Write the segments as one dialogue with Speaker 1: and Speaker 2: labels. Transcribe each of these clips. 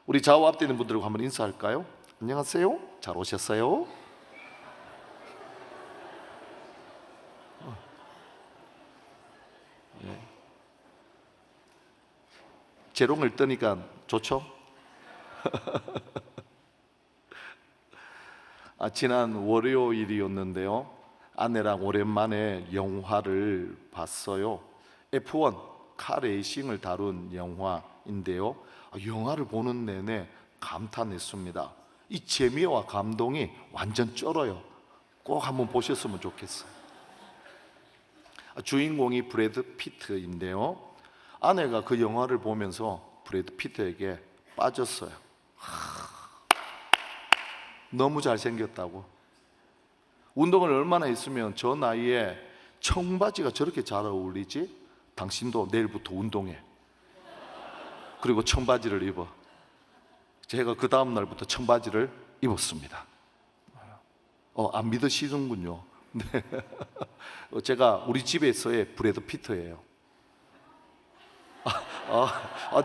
Speaker 1: 우리 좌우 앞에 있는 분들과 한번 인사할까요? 안녕하세요. 잘 오셨어요. 네. 재롱을 뜨니까 좋죠? 지난 월요일이었는데요, 아내랑 오랜만에 영화를 봤어요. F1 카레이싱을 다룬 영화인데요, 영화를 보는 내내 감탄했습니다. 이 재미와 감동이 완전 쩔어요. 꼭 한번 보셨으면 좋겠어요. 주인공이 브래드 피트인데요, 아내가 그 영화를 보면서 브래드 피트에게 빠졌어요. 너무 잘생겼다고. 운동을 얼마나 했으면 저 나이에 청바지가 저렇게 잘 어울리지? 당신도 내일부터 운동해. 그리고 청바지를 입어. 제가 그 다음 날부터 청바지를 입었습니다. 안 믿으시는군요. 네. 제가 우리 집에서의 브래드 피트예요.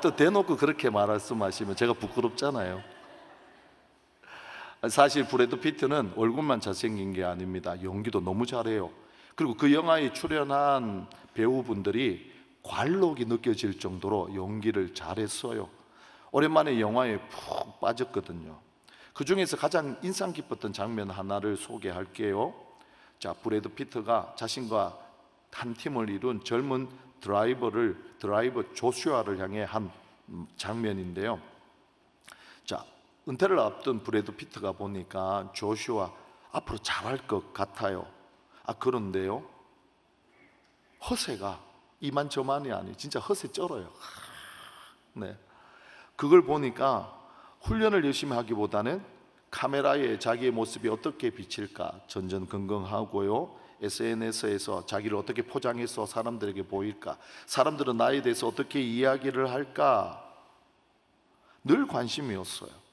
Speaker 1: 또 대놓고 그렇게 말씀하시면 제가 부끄럽잖아요. 사실 브래드 피트는 얼굴만 잘생긴 게 아닙니다. 연기도 너무 잘해요. 그리고 그 영화에 출연한 배우분들이 관록이 느껴질 정도로 연기를 잘했어요. 오랜만에 영화에 푹 빠졌거든요. 그 중에서 가장 인상 깊었던 장면 하나를 소개할게요. 브래드 피트가 자신과 한 팀을 이룬 젊은 드라이버 조슈아를 향해 한 장면인데요. 은퇴를 앞둔 브래드 피트가 보니까 조슈아 앞으로 잘할 것 같아요. 그런데요, 허세가 이만저만이 아니 진짜 허세 쩔어요. 네. 그걸 보니까 훈련을 열심히 하기보다는 카메라에 자기의 모습이 어떻게 비칠까 전전긍긍하고요, SNS에서 자기를 어떻게 포장해서 사람들에게 보일까, 사람들은 나에 대해서 어떻게 이야기를 할까, 늘 관심이었어요.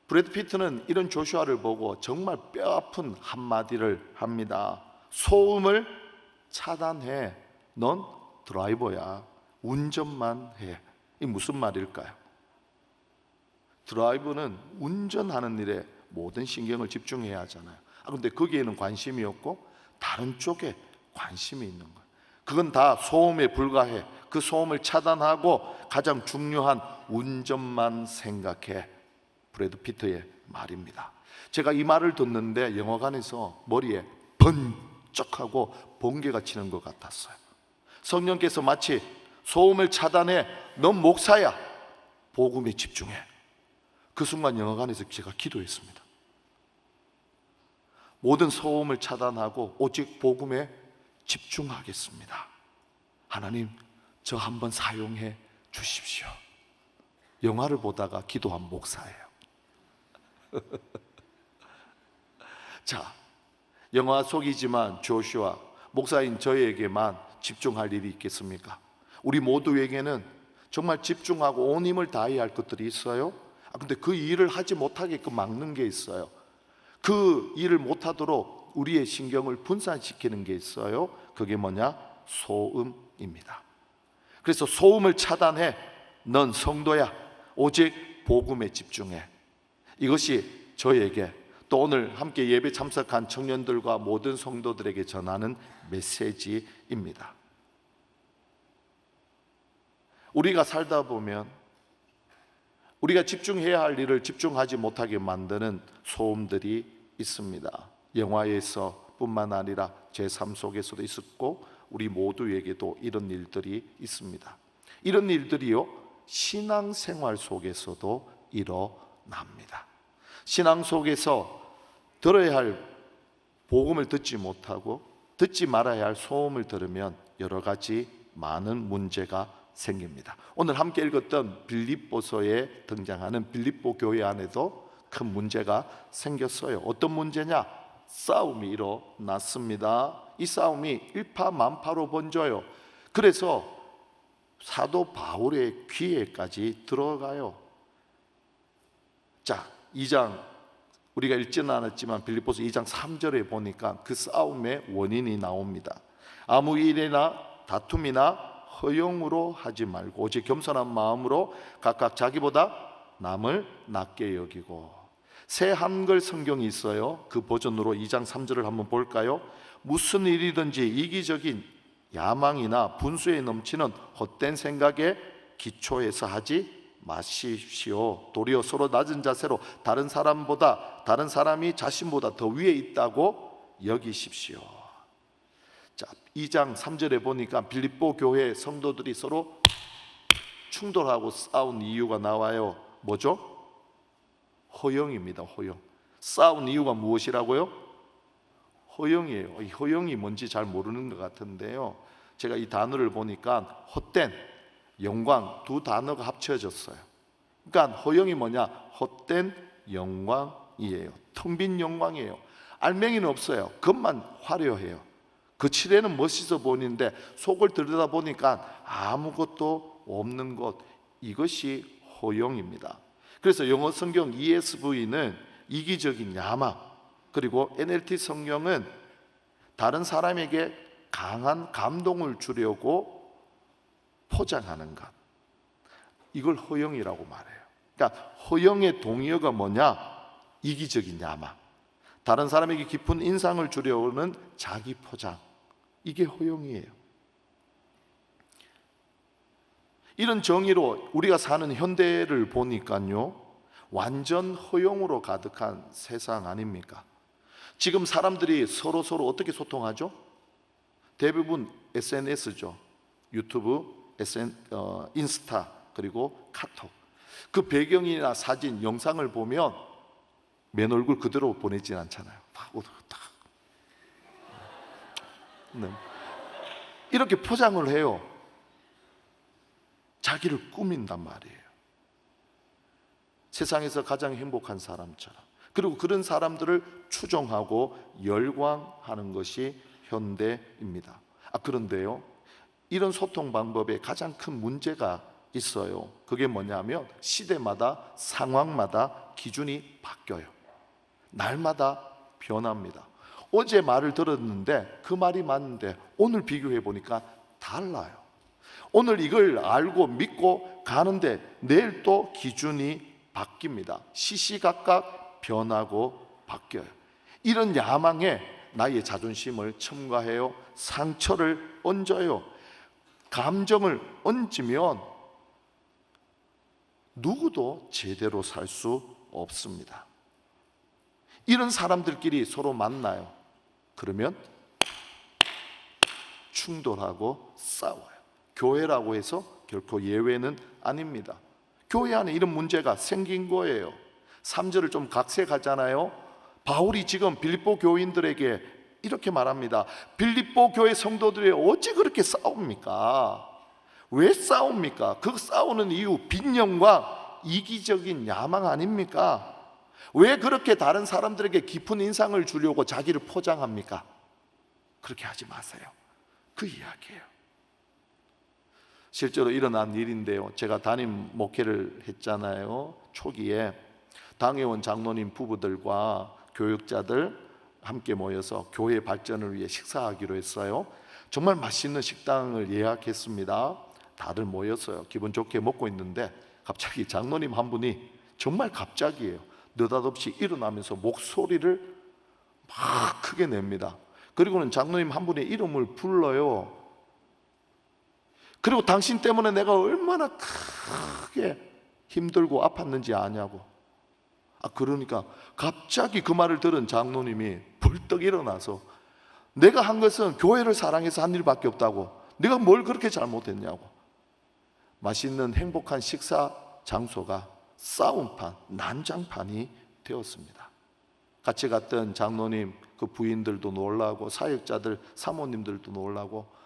Speaker 1: 브래드 피트는 이런 조슈아를 보고 정말 뼈아픈 한마디를 합니다. 소음을 차단해. 넌 드라이버야. 운전만 해. 이 무슨 말일까요? 드라이버는 운전하는 일에 모든 신경을 집중해야 하잖아요. 그런데 거기에는 관심이 없고 다른 쪽에 관심이 있는 거예요. 그건 다 소음에 불과해. 그 소음을 차단하고 가장 중요한 운전만 생각해. 브래드 피트의 말입니다. 제가 이 말을 듣는데 영화관에서 머리에 번쩍하고 번개가 치는 것 같았어요. 성령께서 마치 소음을 차단해. 넌 목사야. 복음에 집중해. 그 순간 영화관에서 제가 기도했습니다. 모든 소음을 차단하고 오직 복음에 집중하겠습니다. 하나님, 저 한번 사용해 주십시오. 영화를 보다가 기도한 목사예요. 영화 속이지만 조슈아, 목사인 저에게만 집중할 일이 있겠습니까? 우리 모두에게는 정말 집중하고 온 힘을 다해야 할 것들이 있어요. 근데 그 일을 하지 못하게끔 막는 게 있어요. 그 일을 못하도록 우리의 신경을 분산시키는 게 있어요. 그게 뭐냐? 소음입니다. 그래서 소음을 차단해. 넌 성도야. 오직 복음에 집중해. 이것이 저에게, 또 오늘 함께 예배 참석한 청년들과 모든 성도들에게 전하는 메시지입니다. 우리가 살다 보면 우리가 집중해야 할 일을 집중하지 못하게 만드는 소음들이 있습니다. 영화에서 뿐만 아니라 제 삶 속에서도 있었고 우리 모두에게도 이런 일들이 있습니다. 이런 일들이요, 신앙생활 속에서도 일어납니다. 신앙 속에서 들어야 할 복음을 듣지 못하고 듣지 말아야 할 소음을 들으면 여러 가지 많은 문제가 생깁니다. 오늘 함께 읽었던 빌립보서에 등장하는 빌립보 교회 안에도 큰 문제가 생겼어요. 어떤 문제냐? 싸움이 일어났습니다. 이 싸움이 일파만파로 번져요. 그래서 사도 바울의 귀에까지 들어가요. 2장 우리가 읽지는 않았지만 빌립보서 2장 3절에 보니까 그 싸움의 원인이 나옵니다. 아무 일이나 다툼이나 허용으로 하지 말고 오직 겸손한 마음으로 각각 자기보다 남을 낮게 여기고. 새 한글 성경이 있어요. 그 버전으로 2장 3절을 한번 볼까요? 무슨 일이든지 이기적인 야망이나 분수에 넘치는 헛된 생각에 기초해서 하지 마십시오. 도리어 서로 낮은 자세로 다른 사람이 자신보다 더 위에 있다고 여기십시오. 자, 2장 3절에 보니까 빌립보 교회 성도들이 서로 충돌하고 싸운 이유가 나와요. 뭐죠? 허영입니다. 허영. 싸운 이유가 무엇이라고요? 허영이에요. 이 허영이 뭔지 잘 모르는 것 같은데요, 제가 이 단어를 보니까 헛된, 영광 두 단어가 합쳐졌어요. 그러니까 허영이 뭐냐? 헛된 영광이에요. 텅 빈 영광이에요. 알맹이는 없어요. 겉만 화려해요. 거칠에는 멋있어 보이는데 속을 들여다보니까 아무것도 없는 것, 이것이 허영입니다. 그래서 영어 성경 ESV는 이기적인 야망, 그리고 NLT 성경은 다른 사람에게 강한 감동을 주려고 포장하는 것, 이걸 허영이라고 말해요. 그러니까 허영의 동의어가 뭐냐? 이기적인 야망, 다른 사람에게 깊은 인상을 주려는 자기 포장, 이게 허영이에요. 이런 정의로 우리가 사는 현대를 보니까요, 완전 허용으로 가득한 세상 아닙니까? 지금 사람들이 서로 어떻게 소통하죠? 대부분 SNS죠. 유튜브, 인스타, 그리고 카톡. 그 배경이나 사진, 영상을 보면 맨 얼굴 그대로 보내진 않잖아요. 네. 이렇게 포장을 해요. 자기를 꾸민단 말이에요. 세상에서 가장 행복한 사람처럼. 그리고 그런 사람들을 추종하고 열광하는 것이 현대입니다. 그런데요, 이런 소통 방법에 가장 큰 문제가 있어요. 그게 뭐냐면 시대마다, 상황마다 기준이 바뀌어요. 날마다 변합니다. 어제 말을 들었는데 그 말이 맞는데 오늘 비교해 보니까 달라요. 오늘 이걸 알고 믿고 가는데 내일 또 기준이 바뀝니다. 시시각각 변하고 바뀌어요. 이런 야망에 나의 자존심을 첨가해요. 상처를 얹어요. 감정을 얹으면 누구도 제대로 살 수 없습니다. 이런 사람들끼리 서로 만나요. 그러면 충돌하고 싸워요. 교회라고 해서 결코 예외는 아닙니다. 교회 안에 이런 문제가 생긴 거예요. 3절을 좀 각색하잖아요. 바울이 지금 빌립보 교인들에게 이렇게 말합니다. 빌립보 교회 성도들이 어찌 그렇게 싸웁니까? 왜 싸웁니까? 그 싸우는 이유, 빈영과 이기적인 야망 아닙니까? 왜 그렇게 다른 사람들에게 깊은 인상을 주려고 자기를 포장합니까? 그렇게 하지 마세요. 그 이야기예요. 실제로 일어난 일인데요, 제가 담임 목회를 했잖아요. 초기에 당회원 장로님 부부들과 교육자들 함께 모여서 교회 발전을 위해 식사하기로 했어요. 정말 맛있는 식당을 예약했습니다. 다들 모였어요. 기분 좋게 먹고 있는데 갑자기 장로님 한 분이 정말 갑자기예요, 느닷없이 일어나면서 목소리를 막 크게 냅니다. 그리고는 장로님 한 분의 이름을 불러요. 그리고 당신 때문에 내가 얼마나 크게 힘들고 아팠는지 아냐고. 그러니까 갑자기 그 말을 들은 장로님이 벌떡 일어나서 내가 한 것은 교회를 사랑해서 한 일밖에 없다고, 내가 뭘 그렇게 잘못했냐고. 맛있는 행복한 식사 장소가 싸움판, 난장판이 되었습니다. 같이 갔던 장로님 그 부인들도 놀라고 사역자들, 사모님들도 놀라고.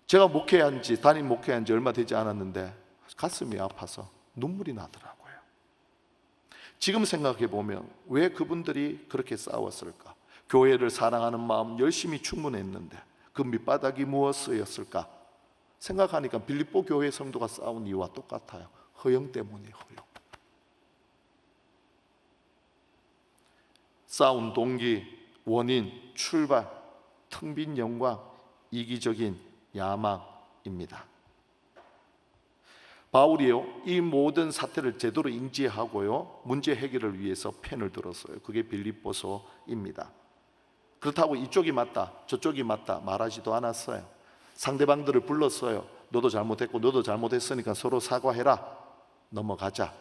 Speaker 1: 제가 담임 목회한 지 얼마 되지 않았는데 가슴이 아파서 눈물이 나더라고요. 지금 생각해 보면 왜 그분들이 그렇게 싸웠을까? 교회를 사랑하는 마음 열심히 충분했는데 그 밑바닥이 무엇이었을까? 생각하니까 빌립보 교회 성도가 싸운 이유와 똑같아요. 허영 때문이에요. 허영. 싸운 동기, 원인, 출발, 텅 빈 영광, 이기적인 야망입니다. 바울이요, 이 모든 사태를 제대로 인지하고요, 문제 해결을 위해서 펜을 들었어요. 그게 빌립보서입니다. 그렇다고 이쪽이 맞다 저쪽이 맞다 말하지도 않았어요. 상대방들을 불렀어요. 너도 잘못했고 너도 잘못했으니까 서로 사과해라, 넘어가자.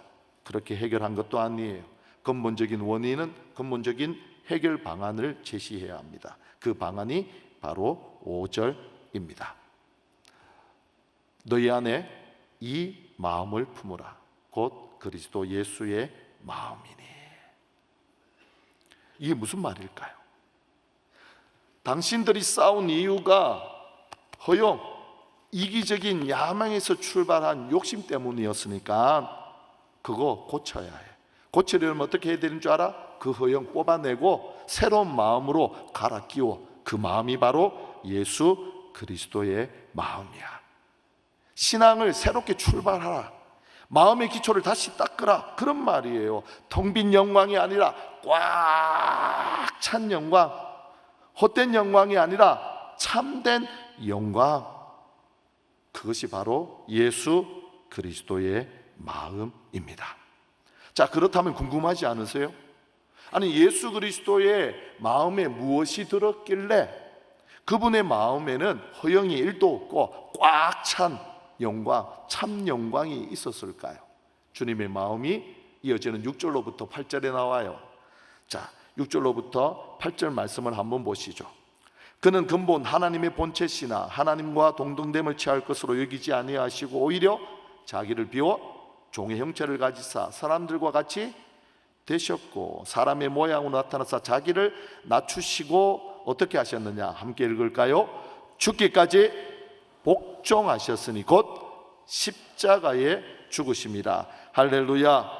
Speaker 1: 그렇게 해결한 것도 아니에요. 근본적인 원인은, 근본적인 해결 방안을 제시해야 합니다. 그 방안이 바로 5절입니다. 너희 안에 이 마음을 품으라. 곧 그리스도 예수의 마음이니. 이게 무슨 말일까요? 당신들이 싸운 이유가 허용, 이기적인 야망에서 출발한 욕심 때문이었으니까 그거 고쳐야 해. 고치려면 어떻게 해야 되는 줄 알아? 그 허용 뽑아내고 새로운 마음으로 갈아 끼워. 그 마음이 바로 예수 그리스도의 마음이야. 신앙을 새롭게 출발하라. 마음의 기초를 다시 닦으라. 그런 말이에요. 텅 빈 영광이 아니라 꽉 찬 영광, 헛된 영광이 아니라 참된 영광. 그것이 바로 예수 그리스도의 마음입니다. 자, 그렇다면 궁금하지 않으세요? 아니, 예수 그리스도의 마음에 무엇이 들었길래 그분의 마음에는 허영이 1도 없고 꽉 찬 영광, 참 영광이 있었을까요? 주님의 마음이 이어지는 6절로부터 8절에 나와요. 자, 6절로부터 8절 말씀을 한번 보시죠. 그는 근본 하나님의 본체시나 하나님과 동등됨을 취할 것으로 여기지 아니하시고 오히려 자기를 비워 종의 형체를 가지사 사람들과 같이 되셨고 사람의 모양으로 나타나사 자기를 낮추시고 어떻게 하셨느냐? 함께 읽을까요? 죽기까지 복종하셨으니 곧 십자가에 죽으심이라. 할렐루야.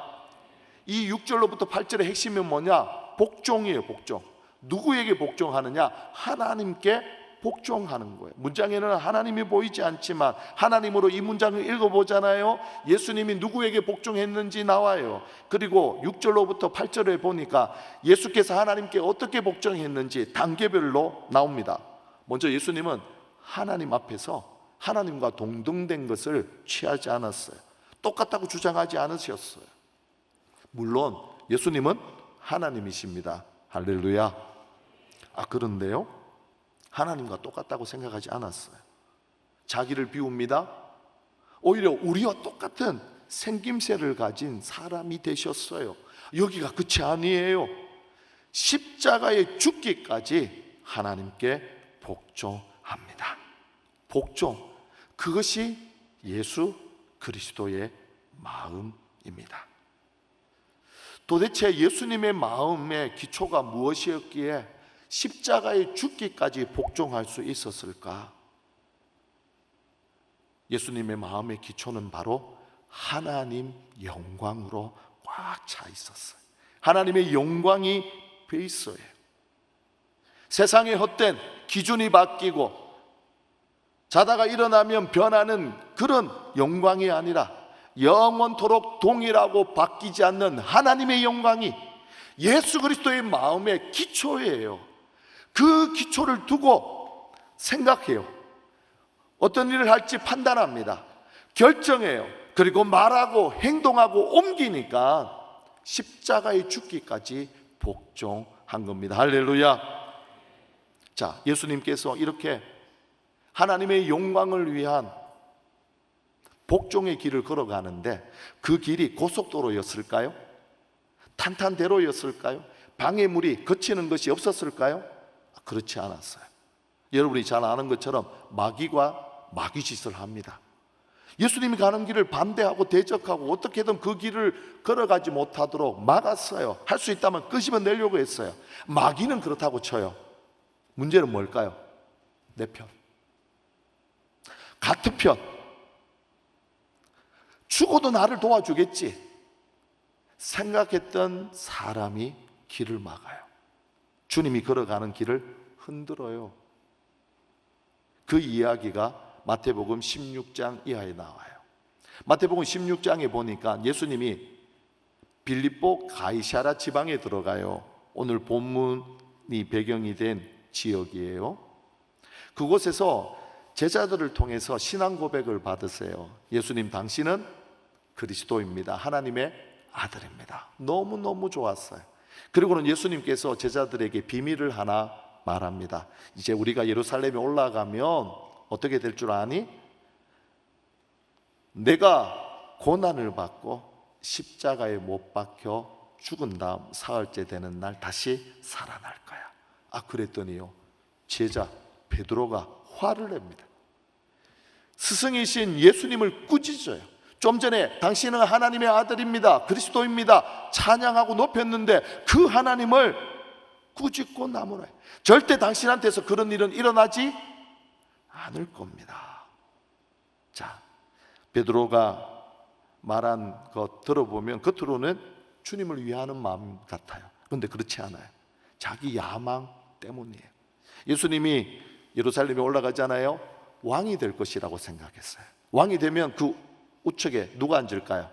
Speaker 1: 이 6절로부터 8절의 핵심이 뭐냐? 복종이에요. 복종. 누구에게 복종하느냐? 하나님께 복종하는 거예요. 문장에는 하나님이 보이지 않지만 하나님으로 이 문장을 읽어보잖아요. 예수님이 누구에게 복종했는지 나와요. 그리고 6절로부터 8절에 보니까 예수께서 하나님께 어떻게 복종했는지 단계별로 나옵니다. 먼저 예수님은 하나님 앞에서 하나님과 동등된 것을 취하지 않았어요. 똑같다고 주장하지 않으셨어요. 물론 예수님은 하나님이십니다. 할렐루야. 그런데요, 하나님과 똑같다고 생각하지 않았어요. 자기를 비웁니다. 오히려 우리와 똑같은 생김새를 가진 사람이 되셨어요. 여기가 끝이 아니에요. 십자가에 죽기까지 하나님께 복종합니다. 복종, 그것이 예수 그리스도의 마음입니다. 도대체 예수님의 마음의 기초가 무엇이었기에 십자가에 죽기까지 복종할 수 있었을까? 예수님의 마음의 기초는 바로 하나님 영광으로 꽉 차 있었어요. 하나님의 영광이 베이스예요. 세상의 헛된 기준이 바뀌고 자다가 일어나면 변하는 그런 영광이 아니라 영원토록 동일하고 바뀌지 않는 하나님의 영광이 예수 그리스도의 마음의 기초예요. 그 기초를 두고 생각해요. 어떤 일을 할지 판단합니다. 결정해요. 그리고 말하고 행동하고 옮기니까 십자가에 죽기까지 복종한 겁니다. 할렐루야. 자, 예수님께서 이렇게 하나님의 영광을 위한 복종의 길을 걸어가는데 그 길이 고속도로였을까요? 탄탄대로였을까요? 방해물이 거치는 것이 없었을까요? 그렇지 않았어요. 여러분이 잘 아는 것처럼 마귀가 마귀짓을 합니다. 예수님이 가는 길을 반대하고 대적하고 어떻게든 그 길을 걸어가지 못하도록 막았어요. 할 수 있다면 끄집어내려고 했어요. 마귀는 그렇다고 쳐요. 문제는 뭘까요? 내 편, 같은 편. 죽어도 나를 도와주겠지 생각했던 사람이 길을 막아요. 주님이 걸어가는 길을 흔들어요. 그 이야기가 마태복음 16장 이하에 나와요. 마태복음 16장에 보니까 예수님이 빌립보 가이사랴 지방에 들어가요. 오늘 본문이 배경이 된 지역이에요. 그곳에서 제자들을 통해서 신앙 고백을 받으세요. 예수님, 당신은 그리스도입니다. 하나님의 아들입니다. 너무너무 좋았어요. 그리고는 예수님께서 제자들에게 비밀을 하나 말합니다. 이제 우리가 예루살렘에 올라가면 어떻게 될 줄 아니? 내가 고난을 받고 십자가에 못 박혀 죽은 다음 사흘째 되는 날 다시 살아날 거야. 그랬더니요, 제자 베드로가 화를 냅니다. 스승이신 예수님을 꾸짖어요. 좀 전에 당신은 하나님의 아들입니다, 그리스도입니다 찬양하고 높였는데 그 하나님을 꾸짖고 나무라. 절대 당신한테서 그런 일은 일어나지 않을 겁니다. 자, 베드로가 말한 것 들어보면 겉으로는 주님을 위하는 마음 같아요. 그런데 그렇지 않아요. 자기 야망 때문이에요. 예수님이 예루살렘에 올라가잖아요. 왕이 될 것이라고 생각했어요. 왕이 되면 그 우측에 누가 앉을까요?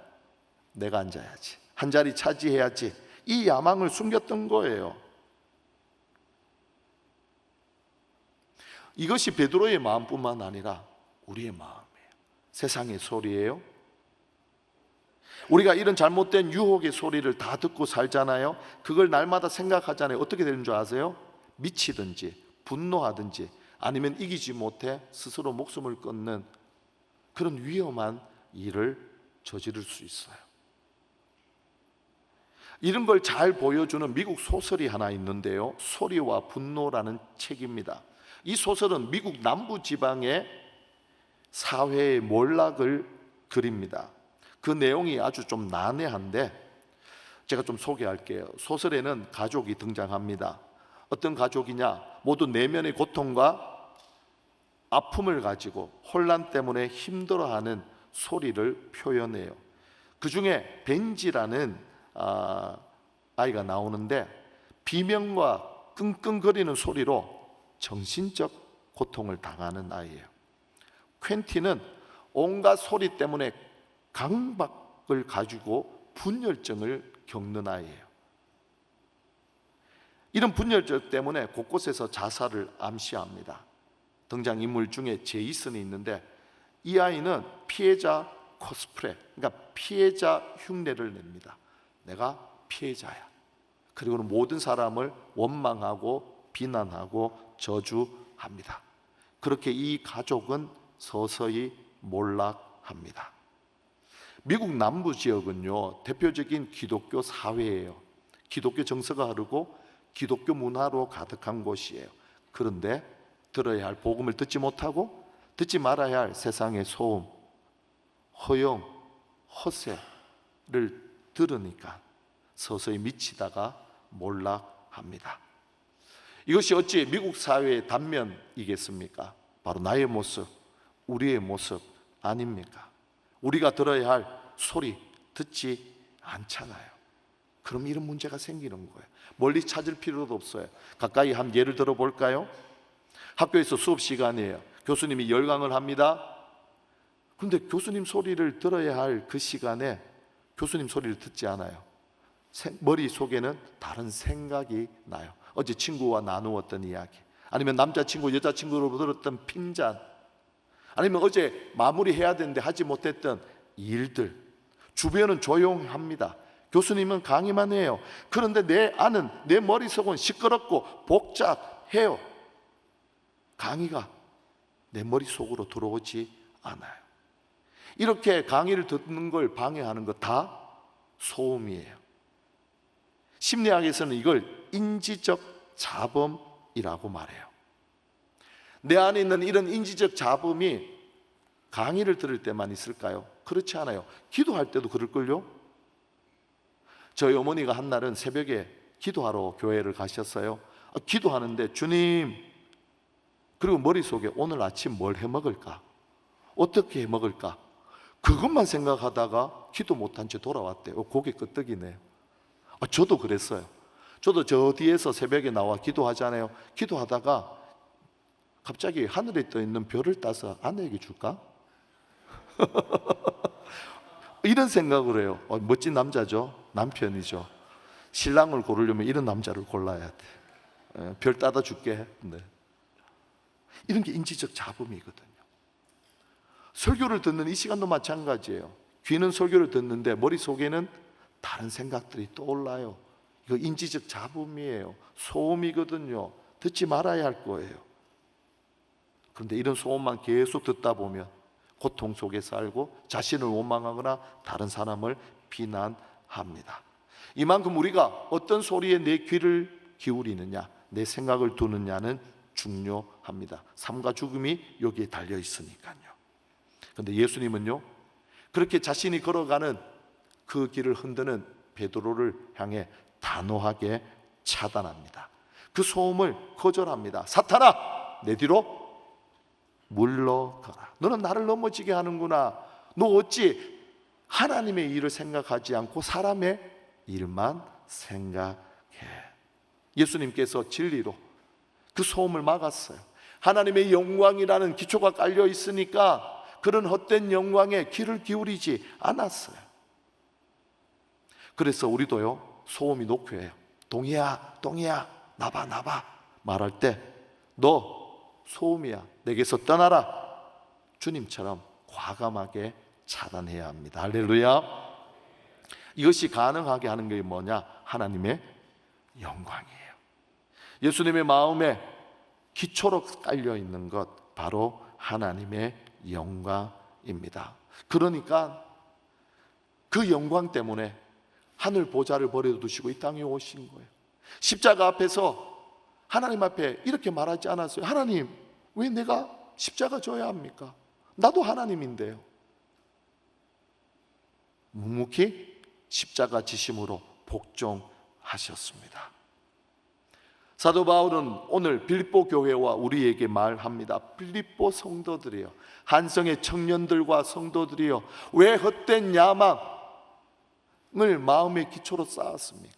Speaker 1: 내가 앉아야지, 한 자리 차지해야지. 이 야망을 숨겼던 거예요. 이것이 베드로의 마음뿐만 아니라 우리의 마음이에요. 세상의 소리예요. 우리가 이런 잘못된 유혹의 소리를 다 듣고 살잖아요. 그걸 날마다 생각하잖아요. 어떻게 되는 줄 아세요? 미치든지 분노하든지 아니면 이기지 못해 스스로 목숨을 끊는 그런 위험한 일을 저지를 수 있어요. 이런 걸 잘 보여주는 미국 소설이 하나 있는데요, 소리와 분노라는 책입니다. 이 소설은 미국 남부 지방의 사회의 몰락을 그립니다. 그 내용이 아주 좀 난해한데 제가 좀 소개할게요. 소설에는 가족이 등장합니다. 어떤 가족이냐? 모두 내면의 고통과 아픔을 가지고 혼란 때문에 힘들어하는 소리를 표현해요. 그 중에 벤지라는 아이가 나오는데 비명과 끙끙거리는 소리로 정신적 고통을 당하는 아이예요. 퀸티는 온갖 소리 때문에 강박을 가지고 분열증을 겪는 아이예요. 이런 분열증 때문에 곳곳에서 자살을 암시합니다. 등장인물 중에 제이슨이 있는데 이 아이는 피해자 코스프레, 그러니까 피해자 흉내를 냅니다. 내가 피해자야. 그리고는 모든 사람을 원망하고 비난하고 저주합니다. 그렇게 이 가족은 서서히 몰락합니다. 미국 남부 지역은요, 대표적인 기독교 사회예요. 기독교 정서가 흐르고 기독교 문화로 가득한 곳이에요. 그런데 들어야 할 복음을 듣지 못하고 듣지 말아야 할 세상의 소음, 허영, 허세를 들으니까 서서히 미치다가 몰락합니다. 이것이 어찌 미국 사회의 단면이겠습니까? 바로 나의 모습, 우리의 모습 아닙니까? 우리가 들어야 할 소리 듣지 않잖아요. 그럼 이런 문제가 생기는 거예요. 멀리 찾을 필요도 없어요. 가까이 한 예를 들어 볼까요? 학교에서 수업 시간이에요. 교수님이 열강을 합니다. 그런데 교수님 소리를 들어야 할 그 시간에 교수님 소리를 듣지 않아요. 머릿속에는 다른 생각이 나요. 어제 친구와 나누었던 이야기, 아니면 남자친구, 여자친구로 들었던 핀잔, 아니면 어제 마무리해야 되는데 하지 못했던 일들. 주변은 조용합니다. 교수님은 강의만 해요. 그런데 내 안은, 내 머릿속은 시끄럽고 복잡해요. 강의가 내 머릿속으로 들어오지 않아요. 이렇게 강의를 듣는 걸 방해하는 거 다 소음이에요. 심리학에서는 이걸 인지적 잡음이라고 말해요. 내 안에 있는 이런 인지적 잡음이 강의를 들을 때만 있을까요? 그렇지 않아요. 기도할 때도 그럴걸요? 저희 어머니가 한 날은 새벽에 기도하러 교회를 가셨어요. 기도하는데 주님, 그리고 머릿속에 오늘 아침 뭘 해먹을까? 어떻게 해먹을까? 그것만 생각하다가 기도 못한 채 돌아왔대요. 고개 끄덕이네요. 저도 그랬어요. 저도 저 뒤에서 새벽에 나와 기도하잖아요. 기도하다가 갑자기 하늘에 떠 있는 별을 따서 아내에게 줄까? 이런 생각을 해요. 멋진 남자죠. 남편이죠. 신랑을 고르려면 이런 남자를 골라야 돼. 별 따다 줄게. 네. 이런 게 인지적 잡음이거든요. 설교를 듣는 이 시간도 마찬가지예요. 귀는 설교를 듣는데 머릿속에는 다른 생각들이 떠올라요. 이거 인지적 잡음이에요. 소음이거든요. 듣지 말아야 할 거예요. 그런데 이런 소음만 계속 듣다 보면 고통 속에 살고 자신을 원망하거나 다른 사람을 비난합니다. 이만큼 우리가 어떤 소리에 내 귀를 기울이느냐, 내 생각을 두느냐는 중요합니다. 삶과 죽음이 여기에 달려 있으니까요. 그런데 예수님은요, 그렇게 자신이 걸어가는 그 길을 흔드는 베드로를 향해 단호하게 차단합니다. 그 소음을 거절합니다. 사탄아, 내 뒤로 물러가라. 너는 나를 넘어지게 하는구나. 너 어찌 하나님의 일을 생각하지 않고 사람의 일만 생각해. 예수님께서 진리로 그 소음을 막았어요. 하나님의 영광이라는 기초가 깔려 있으니까 그런 헛된 영광에 귀를 기울이지 않았어요. 그래서 우리도요, 소음이 녹혀요. 동이야, 동이야, 나봐, 나봐 말할 때 너 소음이야, 내게서 떠나라. 주님처럼 과감하게 차단해야 합니다. 할렐루야. 이것이 가능하게 하는 게 뭐냐? 하나님의 영광이에요. 예수님의 마음에 기초로 깔려 있는 것, 바로 하나님의 영광입니다. 그러니까 그 영광 때문에 하늘 보좌를 버려두시고 이 땅에 오신 거예요. 십자가 앞에서 하나님 앞에 이렇게 말하지 않았어요. 하나님, 왜 내가 십자가 져야 합니까? 나도 하나님인데요. 묵묵히 십자가 지심으로 복종하셨습니다. 사도 바울은 오늘 빌립보 교회와 우리에게 말합니다. 빌립보 성도들이요, 한성의 청년들과 성도들이요, 왜 헛된 야망을 마음의 기초로 쌓았습니까?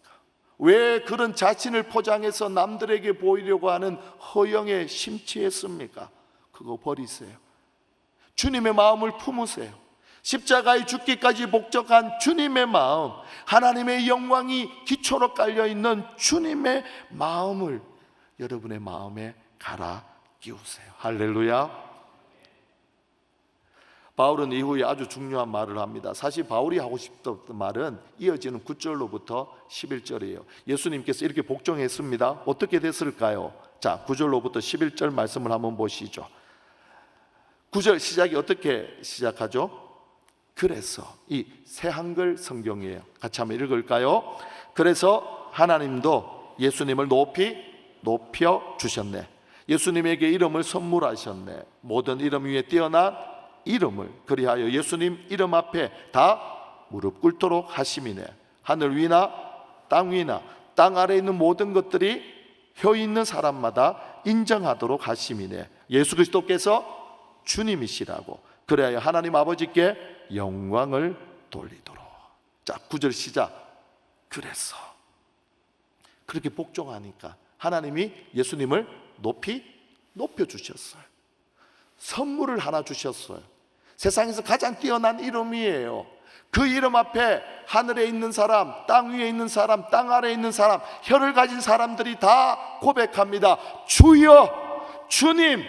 Speaker 1: 왜 그런 자신을 포장해서 남들에게 보이려고 하는 허영에 심취했습니까? 그거 버리세요. 주님의 마음을 품으세요. 십자가에 죽기까지 복종한 주님의 마음, 하나님의 영광이 기초로 깔려있는 주님의 마음을 여러분의 마음에 갈아 끼우세요. 할렐루야. 바울은 이후에 아주 중요한 말을 합니다. 사실 바울이 하고 싶던 말은 이어지는 9절로부터 11절이에요. 예수님께서 이렇게 복종했습니다. 어떻게 됐을까요? 자, 9절로부터 11절 말씀을 한번 보시죠. 9절 시작이 어떻게 시작하죠? 그래서, 이 새 한글 성경이에요. 같이 한번 읽을까요? 그래서 하나님도 예수님을 높여 주셨네. 예수님에게 이름을 선물하셨네. 모든 이름 위에 뛰어난 이름을, 그리하여 예수님 이름 앞에 다 무릎 꿇도록 하심이네. 하늘 위나 땅 위나 땅 아래에 있는 모든 것들이 혀 있는 사람마다 인정하도록 하심이네. 예수 그리스도께서 주님이시라고, 그래야 하나님 아버지께 영광을 돌리도록. 자, 9절 시작. 그래서 그렇게 복종하니까 하나님이 예수님을 높여주셨어요. 선물을 하나 주셨어요. 세상에서 가장 뛰어난 이름이에요. 그 이름 앞에 하늘에 있는 사람, 땅 위에 있는 사람, 땅 아래에 있는 사람, 혀를 가진 사람들이 다 고백합니다. 주여, 주님.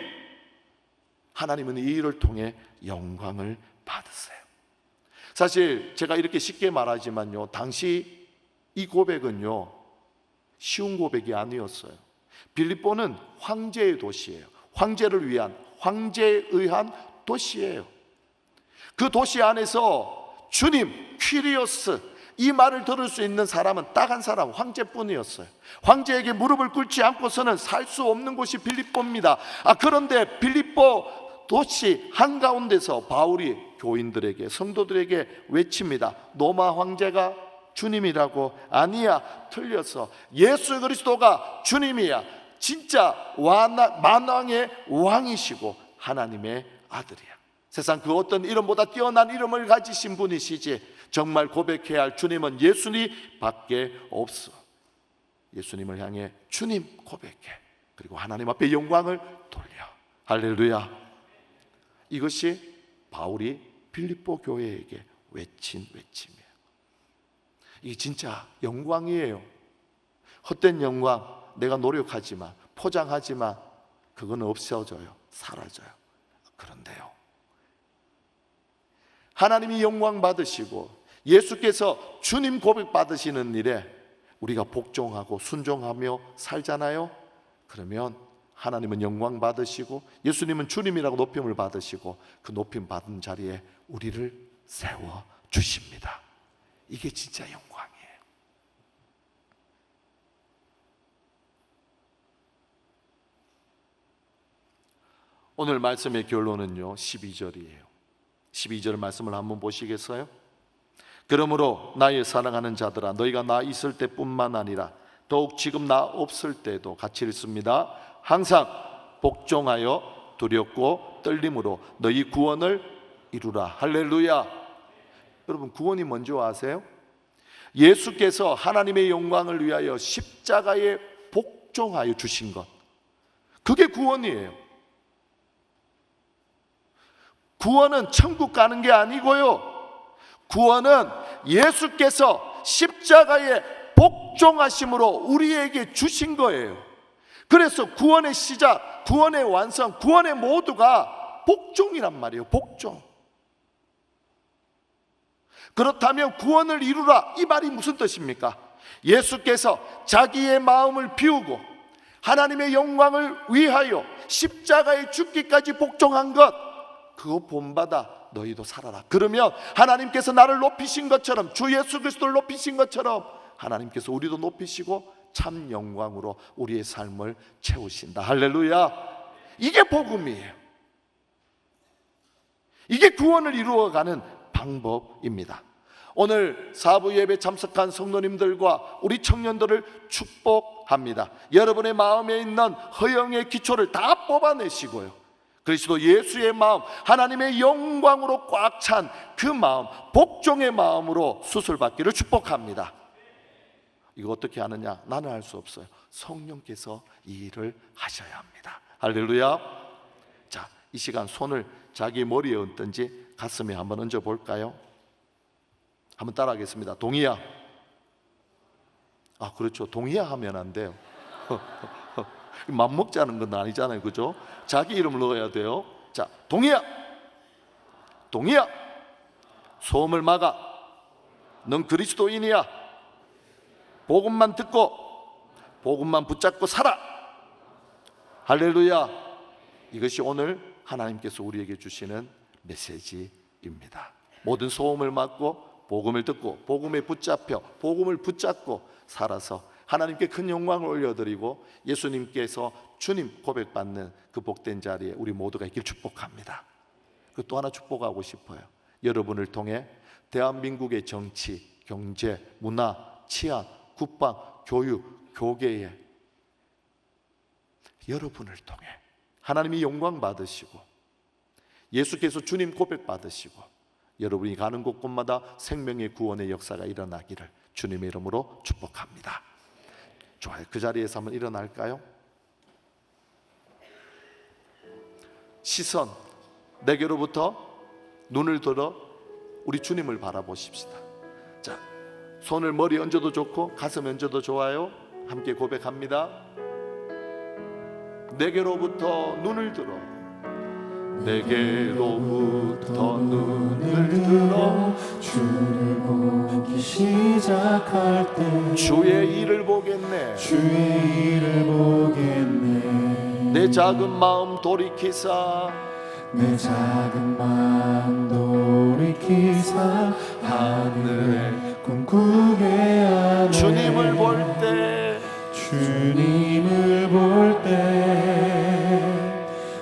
Speaker 1: 하나님은 이 일을 통해 영광을 받으세요. 사실 제가 이렇게 쉽게 말하지만요, 당시 이 고백은요, 쉬운 고백이 아니었어요. 빌립보는 황제의 도시예요. 황제를 위한, 황제에 의한 도시예요. 그 도시 안에서 주님, 퀴리오스, 이 말을 들을 수 있는 사람은 딱 한 사람, 황제뿐이었어요. 황제에게 무릎을 꿇지 않고서는 살 수 없는 곳이 빌립보입니다. 그런데 빌립보 도시 한가운데서 바울이 교인들에게, 성도들에게 외칩니다. 로마 황제가 주님이라고? 아니야, 틀렸어. 예수 그리스도가 주님이야. 진짜 만왕의 왕이시고 하나님의 아들이야. 세상 그 어떤 이름보다 뛰어난 이름을 가지신 분이시지, 정말 고백해야 할 주님은 예수님 밖에 없어. 예수님을 향해 주님 고백해. 그리고 하나님 앞에 영광을 돌려. 할렐루야. 이것이 바울이 빌립보 교회에게 외친 외침이에요. 이게 진짜 영광이에요. 헛된 영광, 내가 노력하지만, 포장하지만 그건 없어져요. 사라져요. 그런데요, 하나님이 영광 받으시고 예수께서 주님 고백 받으시는 일에 우리가 복종하고 순종하며 살잖아요. 그러면 하나님은 영광 받으시고 예수님은 주님이라고 높임을 받으시고 그 높임 받은 자리에 우리를 세워 주십니다. 이게 진짜 영광이에요. 오늘 말씀의 결론은요 12절이에요 12절 말씀을 한번 보시겠어요? 그러므로 나의 사랑하는 자들아 너희가 나 있을 때뿐만 아니라 더욱 지금 나 없을 때도 같이 읽습니다. 항상 복종하여 두렵고 떨림으로 너희 구원을 이루라. 할렐루야. 여러분 구원이 뭔지 아세요? 예수께서 하나님의 영광을 위하여 십자가에 복종하여 주신 것, 그게 구원이에요. 구원은 천국 가는 게 아니고요, 구원은 예수께서 십자가에 복종하심으로 우리에게 주신 거예요. 그래서 구원의 시작, 구원의 완성, 구원의 모두가 복종이란 말이에요. 복종. 그렇다면 구원을 이루라, 이 말이 무슨 뜻입니까? 예수께서 자기의 마음을 비우고 하나님의 영광을 위하여 십자가에 죽기까지 복종한 것, 그거 본받아 너희도 살아라. 그러면 하나님께서 나를 높이신 것처럼, 주 예수 그리스도를 높이신 것처럼 하나님께서 우리도 높이시고 참 영광으로 우리의 삶을 채우신다. 할렐루야. 이게 복음이에요. 이게 구원을 이루어가는 방법입니다. 오늘 사부 예배 참석한 성도님들과 우리 청년들을 축복합니다. 여러분의 마음에 있는 허영의 기초를 다 뽑아내시고요, 그리스도 예수의 마음, 하나님의 영광으로 꽉 찬 그 마음, 복종의 마음으로 수술받기를 축복합니다. 이거 어떻게 하느냐? 나는 할 수 없어요. 성령께서 이 일을 하셔야 합니다. 할렐루야. 자, 이 시간 손을 자기 머리에 얹든지 가슴에 한번 얹어 볼까요? 한번 따라하겠습니다. 동의야. 아, 그렇죠. 동의야 하면 안 돼요. 맘먹자는 건 아니잖아요, 그죠? 자기 이름을 넣어야 돼요. 자, 동의야. 동의야. 소음을 막아. 넌 그리스도인이야. 복음만 듣고 복음만 붙잡고 살아. 할렐루야. 이것이 오늘 하나님께서 우리에게 주시는 메시지입니다. 모든 소음을 막고 복음을 듣고 복음에 붙잡혀 복음을 붙잡고 살아서 하나님께 큰 영광을 올려드리고 예수님께서 주님 고백받는 그 복된 자리에 우리 모두가 있길 축복합니다. 그 또 하나 축복하고 싶어요. 여러분을 통해 대한민국의 정치, 경제, 문화, 치안, 국방, 교육, 교계에 여러분을 통해 하나님이 영광 받으시고 예수께서 주님 고백 받으시고 여러분이 가는 곳곳마다 생명의 구원의 역사가 일어나기를 주님의 이름으로 축복합니다. 좋아요. 그 자리에서 한번 일어날까요? 시선 내게로부터 눈을 들어 우리 주님을 바라보십시다. 자, 손을 머리에 얹어도 좋고 가슴에 얹어도 좋아요. 함께 고백합니다. 내게로부터 눈을 들어, 내게로부터 눈을 들어
Speaker 2: 주를 보기 시작할 때
Speaker 1: 주의 일을 보겠네.
Speaker 2: 주의 일을 보겠네.
Speaker 1: 내 작은 마음 돌이키사,
Speaker 2: 내 작은 마음 돌이키사 하늘에 꿈꾸게 하네.
Speaker 1: 주님을 볼 때,
Speaker 2: 주님을 볼 때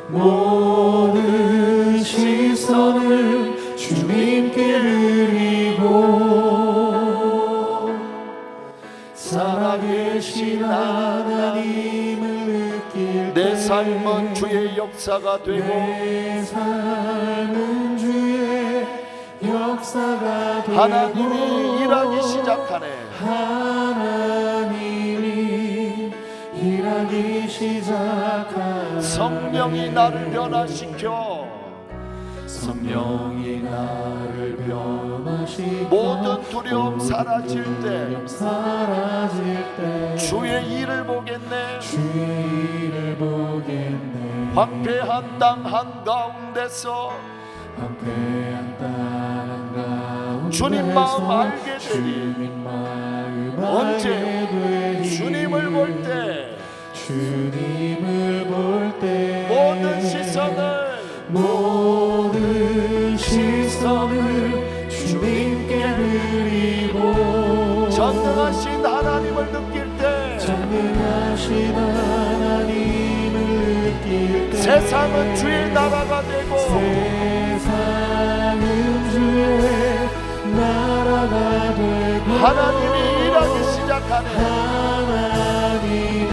Speaker 2: 모든 시선을 주님께 드리고 살아계신 하나님을 느낄
Speaker 1: 내
Speaker 2: 때
Speaker 1: 삶은 주의 역사가 되고
Speaker 2: 내 삶은 주의 역사가 되고
Speaker 1: 하나님이 일하기 시작하네.
Speaker 2: 하나님이 일하기 시작하네.
Speaker 1: 성령이 나를 변화시켜
Speaker 2: 성령이 나를 변화시켜
Speaker 1: 모든 두려움 사라질 때
Speaker 2: 사라질 때
Speaker 1: 주의 일을 보겠네.
Speaker 2: 주의 일을 보겠네.
Speaker 1: 황폐한 땅 한가운데서
Speaker 2: 황폐한 땅
Speaker 1: 주님 마음 알게 되리.
Speaker 2: 주님 마음
Speaker 1: 언제?
Speaker 2: 알게 되리.
Speaker 1: 주님을 볼 때
Speaker 2: 주님을 볼 때
Speaker 1: 모든 시선을
Speaker 2: 주님께 드리고
Speaker 1: 전능하신 하나님을 느낄 때
Speaker 2: 전능하신 하나님을 느낄 때
Speaker 1: 세상은 주의 나라가 되고
Speaker 2: 세상은 주의 나라가 되고
Speaker 1: 하나님이 일하기 시작하네.
Speaker 2: 하나님이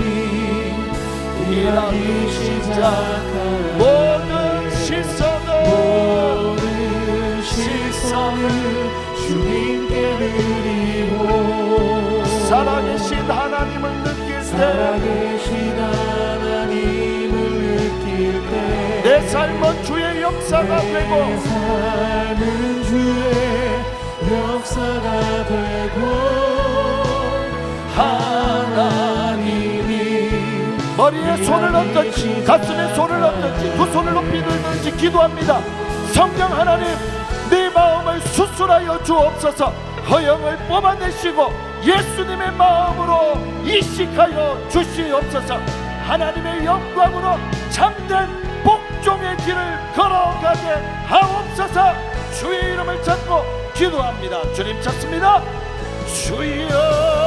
Speaker 2: 일하기 시작하네.
Speaker 1: 모든 시선을
Speaker 2: 주님께 드리고
Speaker 1: 살아계신 하나님을 느낄 때
Speaker 2: 살아계신 하나님을 느낄 때
Speaker 1: 내 삶은 주의 역사가 되고
Speaker 2: 내 삶은 주의 역사가 되고 하나님이
Speaker 1: 머리에 손을 얹든지 가슴에 손을 얹든지 두 손을 높이 들든지 기도합니다. 성령 하나님, 내 마음을 수술하여 주옵소서. 허영을 뽑아내시고 예수님의 마음으로 이식하여 주시옵소서. 하나님의 영광으로 참된 복종의 길을 걸어가게 하옵소서. 주의 이름을 찾고 기도합니다. 주님 찾습니다. 주여